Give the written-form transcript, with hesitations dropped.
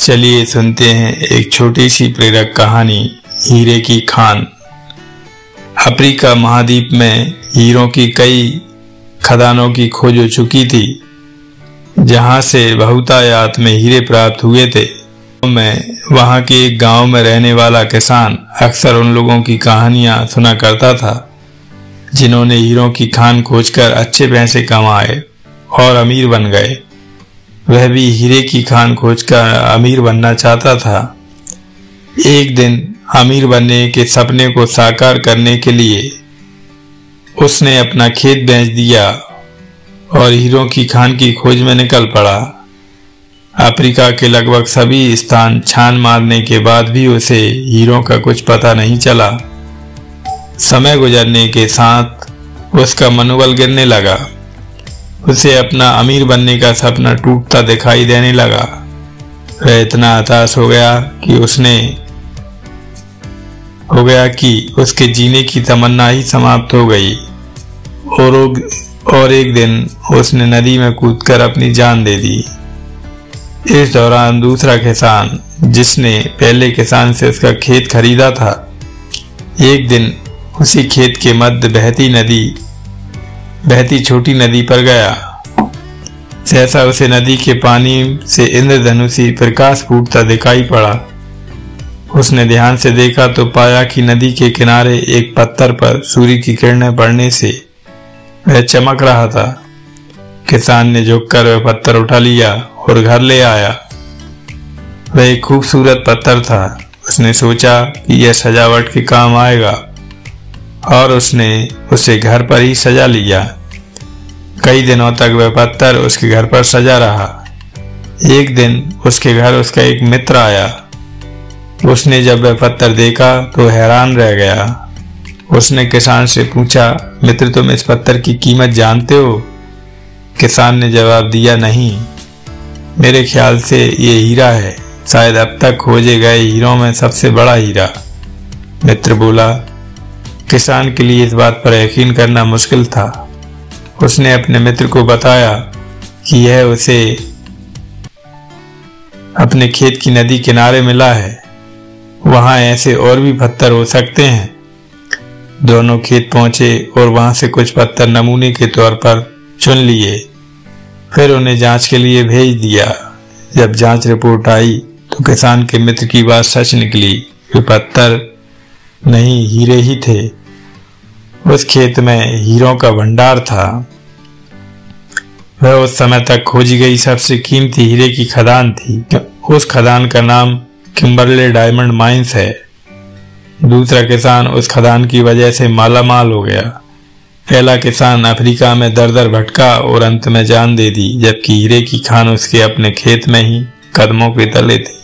चलिए सुनते हैं एक छोटी सी प्रेरक कहानी, हीरे की खान। अफ्रीका महाद्वीप में हीरों की कई खदानों की खोज हो चुकी थी, जहां से बहुतायत में हीरे प्राप्त हुए थे। मैं वहां के एक गांव में रहने वाला किसान अक्सर उन लोगों की कहानियां सुना करता था जिन्होंने हीरों की खान खोजकर अच्छे पैसे कमाए और अमीर बन गए। वह भी हीरे की खान खोजकर अमीर बनना चाहता था। एक दिन अमीर बनने के सपने को साकार करने के लिए उसने अपना खेत बेच दिया और हीरों की खान की खोज में निकल पड़ा। अफ्रीका के लगभग सभी स्थान छान मारने के बाद भी उसे हीरों का कुछ पता नहीं चला। समय गुजरने के साथ उसका मनोबल गिरने लगा। उसे अपना अमीर बनने का सपना टूटता दिखाई देने लगा। वह इतना हताश हो गया कि उसके जीने की तमन्ना ही समाप्त हो गई और एक दिन उसने नदी में कूदकर अपनी जान दे दी। इस दौरान दूसरा किसान, जिसने पहले किसान से उसका खेत खरीदा था, एक दिन उसी खेत के मध्य बहती छोटी नदी पर गया। सहसा उसे नदी के पानी से इंद्रधनुषी प्रकाश फूटता दिखाई पड़ा। उसने ध्यान से देखा तो पाया कि नदी के किनारे एक पत्थर पर सूर्य की किरणें पड़ने से वह चमक रहा था। किसान ने झुककर वह पत्थर उठा लिया और घर ले आया। वह एक खूबसूरत पत्थर था। उसने सोचा कि यह सजावट के काम आएगा और उसने उसे घर पर ही सजा लिया। कई दिनों तक वह पत्थर उसके घर पर सजा रहा। एक दिन उसके घर उसका एक मित्र आया। उसने जब वह पत्थर देखा तो हैरान रह गया। उसने किसान से पूछा, मित्र, तुम इस पत्थर की कीमत जानते हो? किसान ने जवाब दिया, नहीं, मेरे ख्याल से ये हीरा है, शायद अब तक खोजे गए हीरों में सबसे बड़ा हीरा। मित्र बोला। किसान के लिए इस बात पर यकीन करना मुश्किल था। उसने अपने मित्र को बताया कि यह उसे अपने खेत की नदी किनारे मिला है। वहां ऐसे और भी पत्थर हो सकते हैं। दोनों खेत पहुंचे और वहां से कुछ पत्थर नमूने के तौर पर चुन लिए, फिर उन्हें जांच के लिए भेज दिया। जब जांच रिपोर्ट आई तो किसान के मित्र की बात सच निकली। वे पत्थर नहीं, हीरे ही थे। उस खेत में हीरों का भंडार था। वह उस समय तक खोजी गई सबसे कीमती हीरे की खदान थी। उस खदान का नाम किम्बरले डायमंड माइंस है। दूसरा किसान उस खदान की वजह से मालामाल हो गया। पहला किसान अफ्रीका में दर दर भटका और अंत में जान दे दी, जबकि हीरे की खान उसके अपने खेत में ही कदमों के तले थी।